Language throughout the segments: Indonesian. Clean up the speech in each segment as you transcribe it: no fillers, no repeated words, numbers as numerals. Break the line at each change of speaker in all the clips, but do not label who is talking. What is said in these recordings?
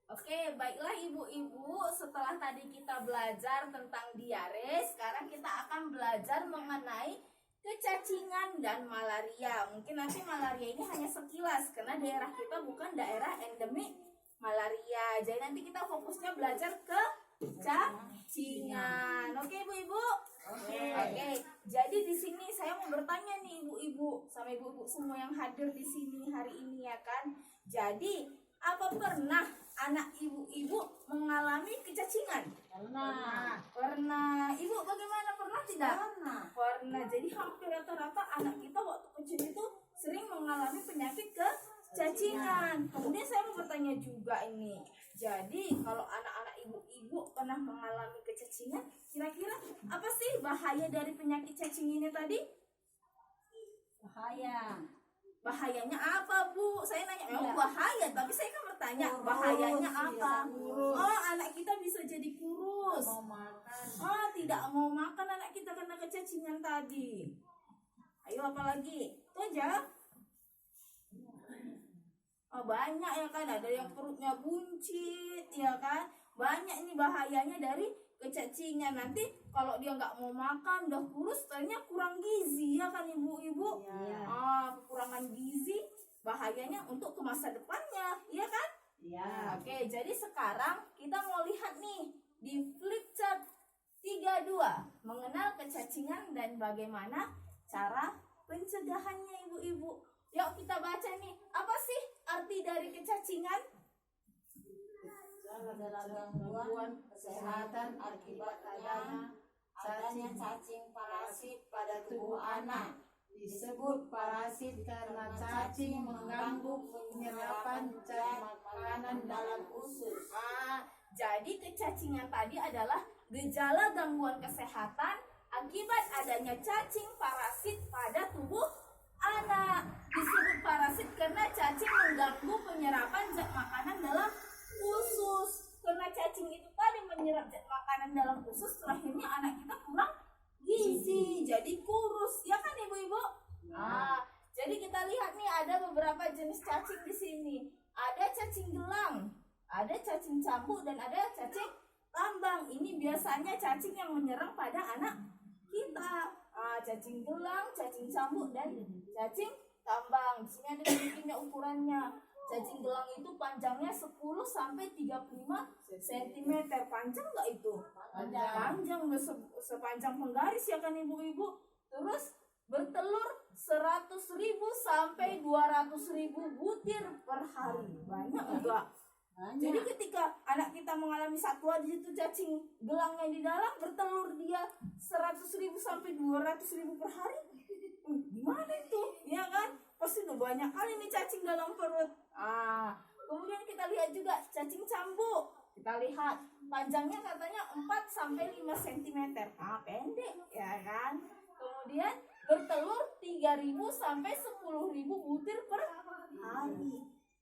Oke, baiklah ibu-ibu, setelah tadi kita belajar tentang diare, sekarang kita akan belajar mengenai kecacingan dan malaria. Mungkin nanti malaria ini hanya sekilas, karena daerah kita bukan daerah endemik malaria. Jadi nanti kita fokusnya belajar ke cacingan. Oke, ibu-ibu? Oke. Jadi di sini saya mau bertanya nih ibu-ibu, sama ibu-ibu semua yang hadir di sini hari ini ya kan. Jadi, apa pernah anak ibu-ibu mengalami kecacingan?
Pernah.
Pernah. Ibu bagaimana, pernah tidak?
Pernah.
Pernah. Jadi hampir rata-rata anak kita waktu kecil itu sering mengalami penyakit kecacingan. Kemudian saya mau bertanya juga ini. Jadi kalau anak-anak ibu-ibu pernah mengalami kecacingan, kira-kira apa sih bahaya dari penyakit cacing ini tadi?
Bahaya.
Bahayanya apa, Bu? Saya nanya memang
Iya.
bahaya, tapi saya kan bertanya
Kurus,
bahayanya
iya,
apa?
kurus.
Oh, anak kita bisa jadi kurus.
Mau makan.
Oh, tidak mau makan anak kita karena kecacingan tadi. Ayo apa lagi? Itu aja. Oh, banyak ya kan, ada yang perutnya buncit ya kan. Banyak ini bahayanya dari kecacingan. Nanti kalau dia nggak mau makan udah kurus, ternyata kurang gizi ya kan ibu-ibu.
Iya.
Kekurangan gizi bahayanya untuk ke masa depannya, iya kan?
Iya.
Oke, jadi sekarang kita mau lihat nih di flip chart 32 mengenal kecacingan dan bagaimana cara pencegahannya ibu-ibu. Yuk kita baca nih, apa sih arti dari kecacingan?
Adalah gangguan kesehatan akibat adanya cacing parasit pada tubuh anak. Disebut parasit karena cacing mengganggu penyerapan zat makanan dalam usus.
Jadi kecacingan tadi adalah gejala gangguan kesehatan akibat adanya cacing parasit pada tubuh anak. Disebut parasit karena cacing mengganggu penyerapan zat makanan dalam usus. Karena cacing itu tadi menyerap zat makanan dalam usus, akhirnya anak kita kurang gizi, jadi kurus, ya kan ibu-ibu? Jadi kita lihat nih ada beberapa jenis cacing di sini. Ada cacing gelang, ada cacing cambuk, dan ada cacing tambang. Ini biasanya cacing yang menyerang pada anak kita. Cacing gelang, cacing cambuk, dan cacing tambang. Di sini ada tunjuknya ukurannya. Cacing gelang itu panjangnya 10 sampai 35 cm. Panjang nggak itu? Panjang, udah sepanjang penggaris ya kan ibu-ibu. Terus bertelur 100.000 sampai 200.000 butir per hari. Banyak enggak? Jadi ketika anak kita mengalami satwa di situ cacing gelangnya di dalam, bertelur dia 100.000 sampai 200.000 per hari. Gimana itu? Ya kan? Pasti udah banyak kali nih cacing dalam perut. Kemudian kita lihat juga cacing cambuk. Kita lihat panjangnya katanya 4 sampai 5 cm. Pendek ya kan? Kemudian bertelur 3.000 sampai 10.000 butir per hari.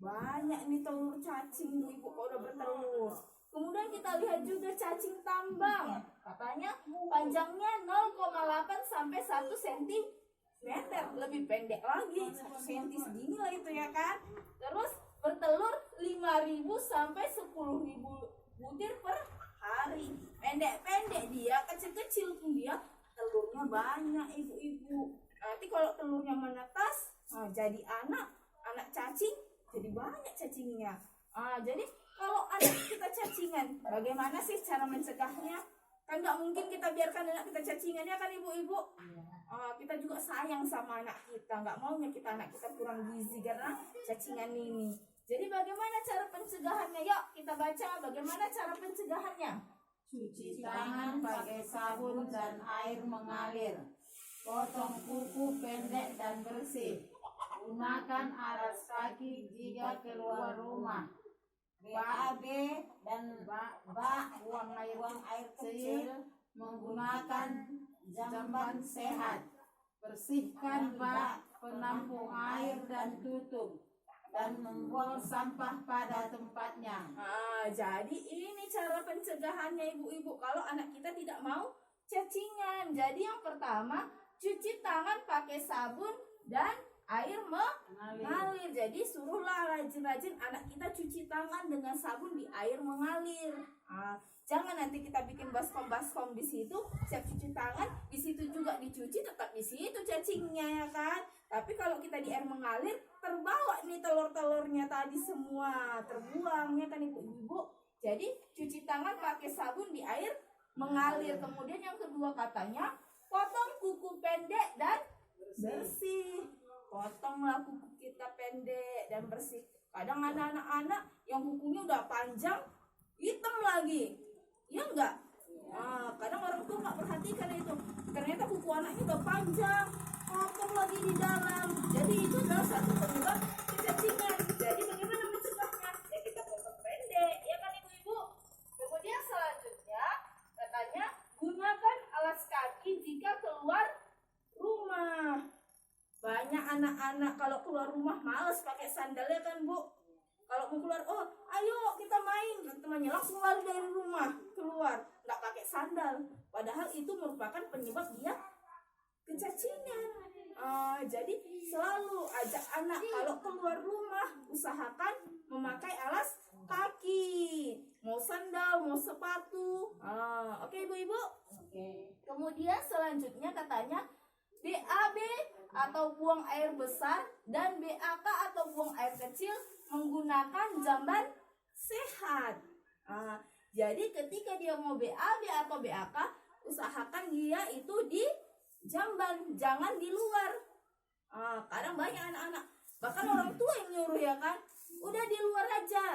Banyak nih telur cacing ibu kalau udah bertelur. Kemudian kita lihat juga cacing tambang. Katanya panjangnya 0,8 sampai 1 cm. Lebih pendek lagi, 1 cm segini lah itu ya kan. Terus bertelur 5.000 sampai 10.000 butir per hari. Pendek-pendek dia, kecil-kecil pun dia telurnya banyak ibu-ibu. Nanti kalau telurnya menetas, jadi anak cacing, jadi banyak cacingnya. Jadi kalau anak kita cacingan, bagaimana sih cara mencegahnya? Kan nggak mungkin kita biarkan anak kita cacingan ya kan ibu-ibu. Kita juga sayang sama anak kita, nggak maunya kita anak kita kurang gizi karena cacingan ini. Jadi bagaimana cara pencegahannya? Yuk kita baca bagaimana cara pencegahannya.
Cuci tangan pakai sabun dan air mengalir. Potong kuku pendek dan bersih. Gunakan alas kaki jika keluar rumah. BAB dan buang air kecil menggunakan jamban sehat. Bersihkan bak penampung air dan tutup, dan membuang sampah pada tempatnya.
Jadi ini cara pencegahannya ibu-ibu kalau anak kita tidak mau cacingan. Jadi yang pertama, cuci tangan pakai sabun dan air mengalir. Jadi suruhlah rajin-rajin anak kita cuci tangan dengan sabun di air mengalir. Jangan nanti kita bikin baskom di situ, siap cuci tangan, di situ juga dicuci, tetap di situ cacingnya ya kan. Tapi kalau kita di air mengalir, terbawa nih telur-telurnya tadi semua, terbuang ya kan ibu-ibu. Jadi cuci tangan pakai sabun di air mengalir. Kemudian yang kedua katanya, potong kuku pendek dan bersih. Potonglah kuku kita pendek dan bersih. Kadang ada anak-anak yang kukunya udah panjang, hitam lagi, ya enggak? Kadang orang tua nggak perhatikan itu. Ternyata kuku anaknya udah panjang, potong lagi di dalam. Jadi itu adalah satu penyebab kecacingan. Jadi bagaimana mencegahnya? Ya kita potong pendek, ya kan ibu-ibu? Kemudian selanjutnya katanya gunakan alas kaki jika keluar rumah. Banyak anak-anak kalau keluar rumah males pakai sandalnya kan bu. Kalau mau keluar, oh ayo kita main, temannya langsung lari dari rumah keluar, nggak pakai sandal. Padahal itu merupakan penyebab dia kecacingan. Jadi selalu ajak anak kalau keluar rumah usahakan memakai alas kaki, mau sandal, mau sepatu. Oke ibu-ibu. Kemudian selanjutnya katanya BAB atau buang air besar dan BAK atau buang air kecil menggunakan jamban sehat. Jadi ketika dia mau BAB atau BAK, usahakan dia itu di jamban, jangan di luar. Kadang banyak anak-anak, bahkan orang tua yang nyuruh ya kan, udah di luar aja.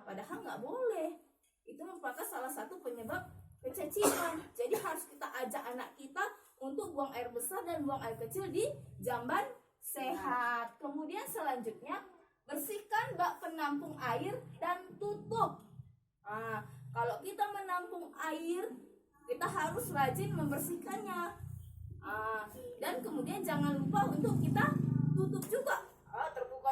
Padahal nggak boleh. Itu merupakan salah satu penyebab kecacingan. Jadi harus kita ajak anak kita untuk buang air besar dan buang air kecil di jamban sehat. Kemudian selanjutnya bersihkan bak penampung air dan tutup. Kalau kita menampung air, kita harus rajin membersihkannya. Dan kemudian jangan lupa untuk kita tutup juga. Terbuka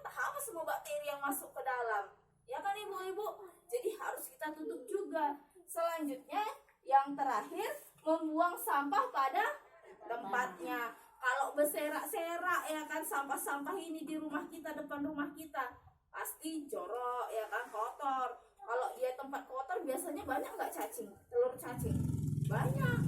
tahan semua bakteri yang masuk ke dalam. Ya kan ibu-ibu? Jadi harus kita tutup juga. Selanjutnya yang terakhir, membuang sampah pada tempatnya. Kalau berserak-serak ya kan sampah-sampah ini di rumah kita, depan rumah kita, pasti jorok ya kan, kotor. Kalau dia tempat kotor biasanya banyak nggak cacing, telur cacing banyak.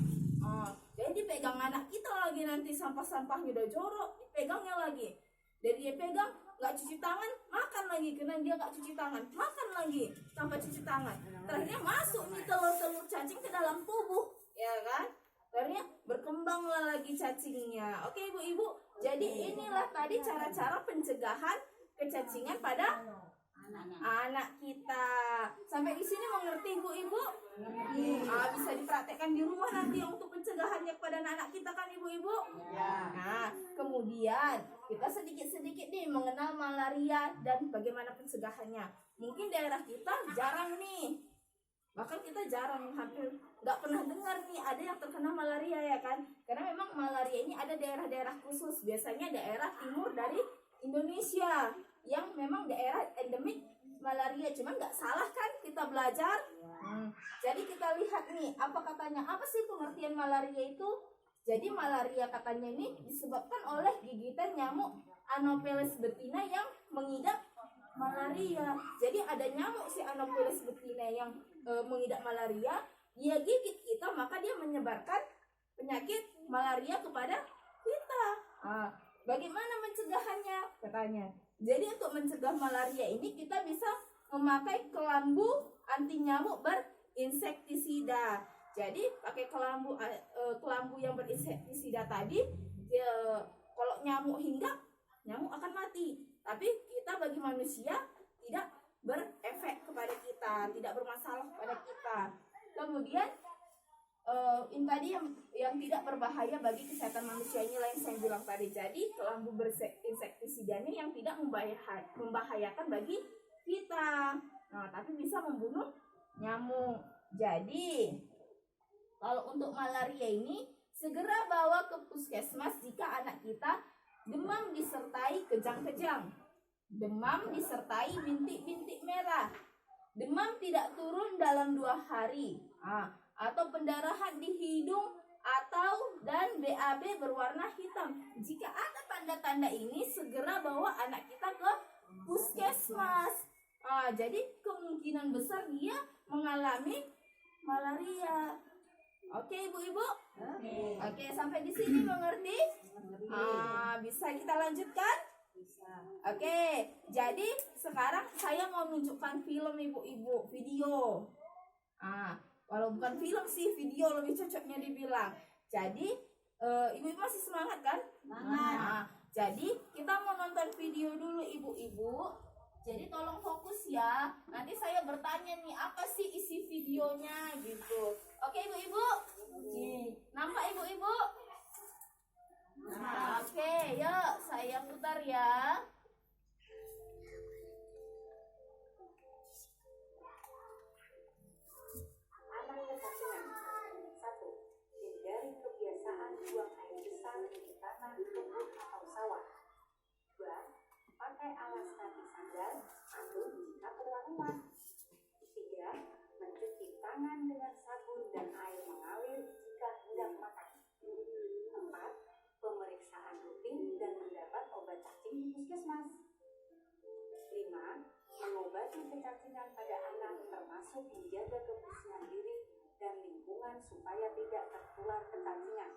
Jadi dipegang anak kita lagi, nanti sampah-sampahnya udah jorok, dipegangnya lagi. Dan dia pegang nggak cuci tangan, makan lagi, karena dia nggak cuci tangan, makan lagi tanpa cuci tangan. Terakhirnya masuk nih telur-telur cacing ke dalam tubuh, ya kan? Akhirnya berkembanglah lagi cacingnya. Oke ibu-ibu, jadi inilah tadi cara-cara pencegahan kecacingan pada anak kita. Sampai di sini mengerti ibu-ibu? Bisa dipraktekkan di rumah nanti untuk pencegahannya kepada anak-anak kita kan ibu-ibu? Nah, kemudian kita sedikit-sedikit nih mengenal malaria dan bagaimana pencegahannya. Mungkin daerah kita jarang nih, bahkan kita jarang, hampir nggak pernah dengar nih ada yang terkena malaria ya kan? Karena memang malaria ini ada daerah-daerah khusus, biasanya daerah timur dari Indonesia yang memang daerah endemik malaria. Cuman nggak salah kan kita belajar. Jadi kita lihat nih apa katanya, apa sih pengertian malaria itu? Jadi malaria katanya ini disebabkan oleh gigitan nyamuk Anopheles betina yang mengidap malaria. Jadi ada nyamuk si Anopheles betina yang mengidap malaria, dia gigit kita maka dia menyebarkan penyakit malaria kepada kita. Bagaimana mencegahannya katanya? Jadi untuk mencegah malaria ini kita bisa memakai kelambu anti nyamuk berinsektisida. Jadi pakai kelambu yang berinsektisida tadi, kalau nyamuk hinggap, nyamuk akan mati. Tapi kita bagi manusia tidak berefek kepada kita, tidak bermasalah kepada kita. Kemudian ini tadi yang tidak berbahaya bagi kesehatan manusia, inilah yang saya bilang tadi. Jadi kelambu berinsektisida ini yang tidak membahayakan bagi kita, tapi bisa membunuh nyamuk. Jadi kalau untuk malaria ini segera bawa ke puskesmas jika anak kita demam disertai kejang-kejang, demam disertai bintik-bintik merah, demam tidak turun dalam 2 hari, atau pendarahan di hidung dan BAB berwarna hitam. Jika ada tanda-tanda ini, segera bawa anak kita ke puskesmas. Jadi kemungkinan besar dia mengalami malaria. Oke, ibu-ibu? Oke, sampai di sini mengerti? Bisa kita lanjutkan? Oke, jadi sekarang saya mau menunjukkan film ibu-ibu, video. Walau bukan film sih, video lebih cocoknya dibilang. Jadi ibu-ibu masih semangat kan?
Semangat.
Jadi kita mau nonton video dulu ibu-ibu. Jadi tolong fokus ya. Nanti saya bertanya nih apa sih isi videonya gitu. Oke ibu-ibu? Nampak ibu-ibu? Oke, yuk saya putar ya.
Anak kesaksian. 1. Hindari kebiasaan buang air besar di tanah, kebun, atau sawah. 2. Pakai alas kaki sandal atau jika perlahan. 3. Mencuci tangan dengan sabun dan air mengalir jika hendak makan. 4. Pemeriksaan rutin dan mendapat obat cacing di puskesmas. 5. Mengobati kecacingan pada anak termasuk menjaga kebersihan diri dan lingkungan supaya tidak tertular kecacingan.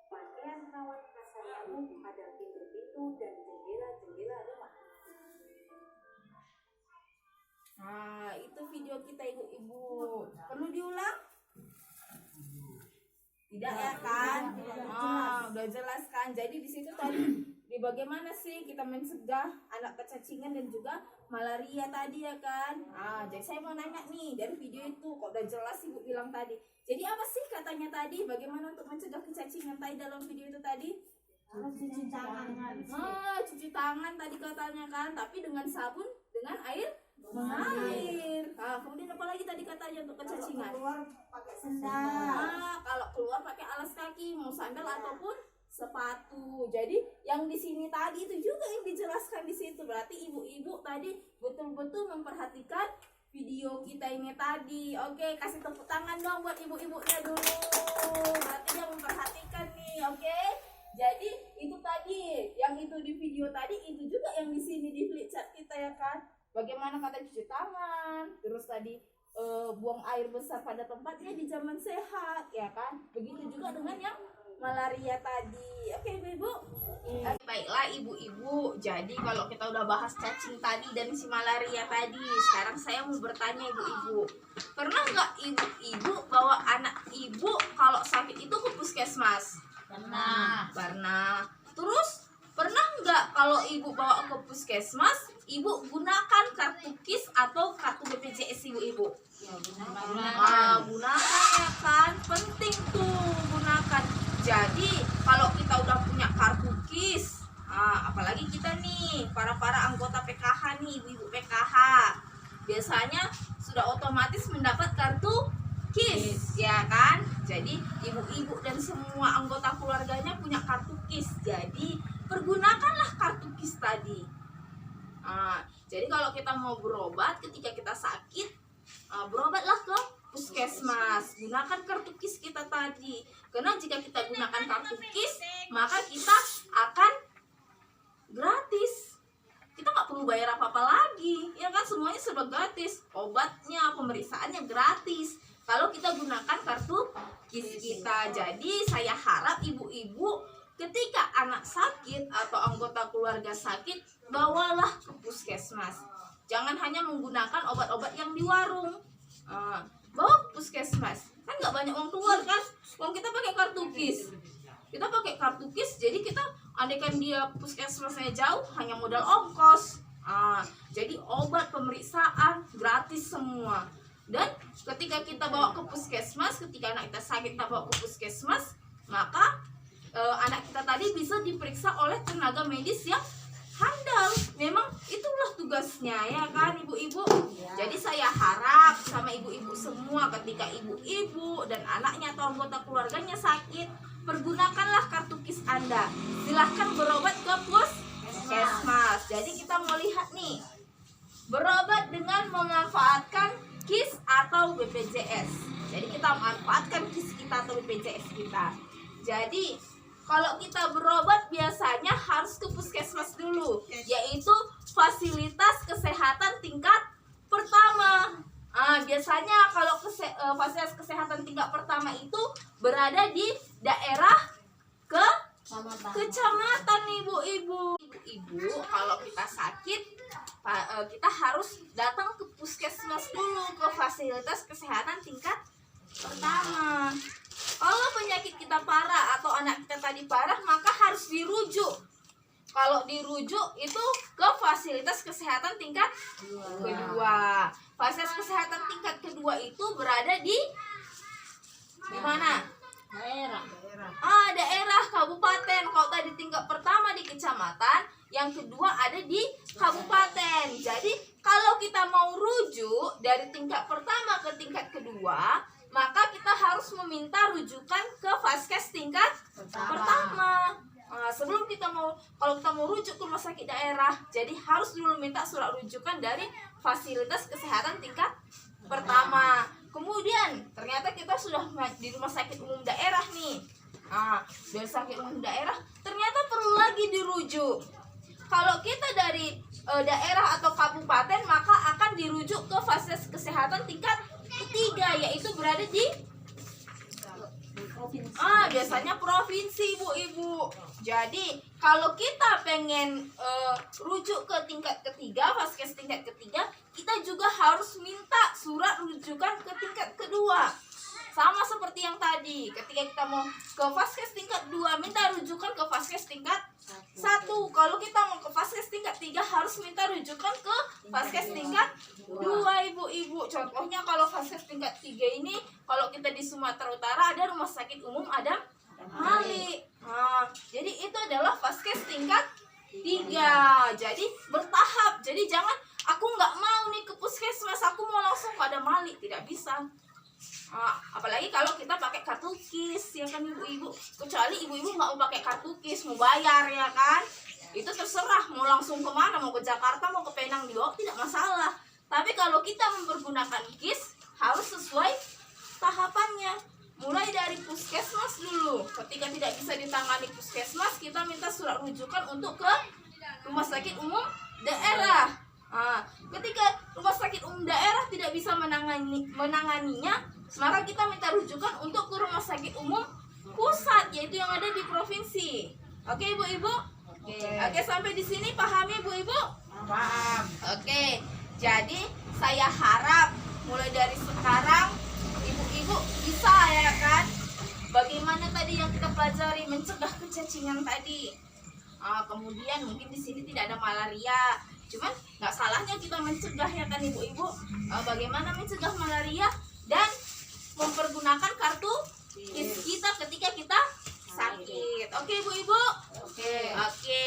Pakaian rawat kasar nyamuk pada pintu-pintu dan jendela-jendela rumah.
Itu video kita ibu-ibu. Perlu diulang? Tidak ya kan? Udah jelas kan. Jadi di situ tadi di bagaimana sih kita mencegah anak kecacingan dan juga malaria tadi ya kan? Jadi saya mau nanya nih dari video itu kok udah jelas ibu bilang tadi. Jadi apa sih katanya tadi? Bagaimana untuk mencegah kecacingan tadi dalam video itu tadi?
Harus cuci tangan.
Cuci tangan tadi katanya kan, tapi dengan sabun dengan air mengalir. Kemudian apa lagi tadi katanya untuk kecacingan?
Keluar pakai sendal.
Kalau keluar pakai alas kaki, mau sandal ataupun sepatu. Jadi yang di sini tadi itu juga yang dijelaskan di situ. Berarti ibu-ibu tadi betul-betul memperhatikan video kita ini tadi. Oke, kasih tepuk tangan dong buat ibu-ibunya dulu. Berarti yang memperhatikan nih, oke? Jadi itu tadi, yang itu di video tadi itu juga yang di sini di flip chart kita ya kan? Bagaimana kata cuci tangan, terus tadi buang air besar pada tempatnya di zaman sehat, ya kan? Begitu juga dengan yang malaria tadi. Oke ibu-ibu? Baiklah ibu-ibu, jadi kalau kita udah bahas cacing tadi dan si malaria tadi, sekarang saya mau bertanya ibu-ibu, pernah nggak ibu-ibu bawa anak ibu kalau sakit itu ke puskesmas? Pernah. Terus pernah nggak kalau ibu bawa ke puskesmas, ibu gunakan kartu KIS atau kartu BPJS ibu-ibu? Gunakan ya kan, penting tuh gunakan. Jadi kalau kita udah punya kartu KIS, apalagi kita nih para anggota PKH nih, ibu-ibu PKH, biasanya sudah otomatis mendapat kartu KIS, ya kan? Jadi ibu-ibu dan semua anggota keluarganya punya kartu KIS. Jadi pergunakanlah kartu KIS tadi. Jadi kalau kita mau berobat ketika kita sakit, berobatlah ke puskesmas. Gunakan kartu KIS kita tadi. Karena jika kita gunakan kartu KIS, maka kita akan gratis. Kita nggak perlu bayar apa-apa lagi, ya kan? Semuanya serba gratis. Obatnya, pemeriksaannya gratis. Kalau kita gunakan kartu KIS kita. Jadi saya harap ibu-ibu ketika anak sakit atau anggota keluarga sakit, bawalah ke puskesmas. Jangan hanya menggunakan obat-obat yang di warung. Bawa ke puskesmas. Kan nggak banyak uang keluar kan? Uang kita pakai kartu KIS. Kita pakai kartu KIS, jadi kita andaikan dia puskesmasnya jauh, hanya modal ongkos. Jadi obat, pemeriksaan gratis semua. Dan ketika kita bawa ke puskesmas, ketika anak kita sakit kita bawa ke puskesmas, maka anak kita tadi bisa diperiksa oleh tenaga medis yang handal. Memang itulah tugasnya ya kan ibu-ibu. Jadi saya harap sama ibu-ibu semua, ketika ibu-ibu dan anaknya atau anggota keluarganya sakit, pergunakanlah kartu KIS Anda. Silahkan berobat ke puskesmas. Jadi kita mau lihat nih, berobat dengan memanfaatkan KIS atau BPJS. Jadi kita manfaatkan KIS kita atau BPJS kita. Jadi kalau kita berobat biasanya harus ke puskesmas dulu, yaitu fasilitas kesehatan tingkat pertama. Biasanya kalau fasilitas kesehatan tingkat pertama itu berada di daerah kecamatan, ibu-ibu. Ibu, kalau kita sakit, kita harus datang ke puskesmas dulu, ke fasilitas kesehatan tingkat pertama. Kalau penyakit kita parah atau anak kita tadi parah, maka harus dirujuk. Kalau dirujuk itu ke fasilitas kesehatan tingkat kedua. Fasilitas kesehatan tingkat kedua itu berada di mana? Daerah kabupaten. Kalau tadi tingkat pertama di kecamatan, yang kedua ada di kabupaten. Jadi kalau kita mau rujuk dari tingkat pertama ke tingkat kedua, maka kita harus meminta rujukan ke Vaskes tingkat pertama. Sebelum kalau kita mau rujuk ke rumah sakit daerah, jadi harus dulu minta surat rujukan dari fasilitas kesehatan tingkat pertama. Kemudian ternyata kita sudah di rumah sakit umum daerah nih. Dari sakit umum daerah ternyata perlu lagi dirujuk. Kalau kita dari daerah atau kabupaten, maka akan dirujuk ke fasilitas kesehatan tingkat ketiga, yaitu berada di biasanya provinsi, ibu-ibu. Jadi kalau kita pengen rujuk ke tingkat ketiga, Vaskes tingkat ketiga, kita juga harus minta surat rujukan ke tingkat kedua. Sama seperti yang tadi, ketika kita mau ke Vaskes tingkat 2, minta rujukan ke Vaskes tingkat 1. Kalau kita mau ke Vaskes tingkat 3, harus minta rujukan ke Vaskes tingkat 2, ibu-ibu. Contohnya kalau Vaskes tingkat 3 ini, kalau kita di Sumatera Utara ada Rumah Sakit Umum Adam Malik. Jadi itu adalah Vaskes tingkat 3. Jadi bertahap. Jadi jangan aku nggak mau nih ke puskesmas, aku mau langsung ke Adam Malik, tidak bisa. Apalagi kalau kita pakai kartu KIS, ya kan ibu-ibu. Kecuali ibu-ibu nggak mau pakai kartu KIS, mau bayar, ya kan, itu terserah mau langsung kemana, mau ke Jakarta, mau ke Penang, dibawa tidak masalah. Tapi kalau kita mempergunakan KIS, harus sesuai tahapannya. Mulai dari puskesmas dulu. Ketika tidak bisa ditangani puskesmas, kita minta surat rujukan untuk ke rumah sakit umum daerah. Ketika rumah sakit umum daerah tidak bisa menanganinya, maka kita minta rujukan untuk ke rumah sakit umum pusat, yaitu yang ada di provinsi. Oke, ibu-ibu? Oke, sampai di sini paham, ibu-ibu?
Paham.
Oke, jadi saya harap mulai dari sekarang ibu-ibu bisa, ya kan, bagaimana tadi yang kita pelajari, mencegah kecacingan tadi. Kemudian mungkin di sini tidak ada malaria, cuman nggak salahnya kita mencegah, ya kan ibu-ibu. Bagaimana mencegah malaria dan mempergunakan kartu KIS kita ketika kita sakit. Oke, ibu-ibu? Oke.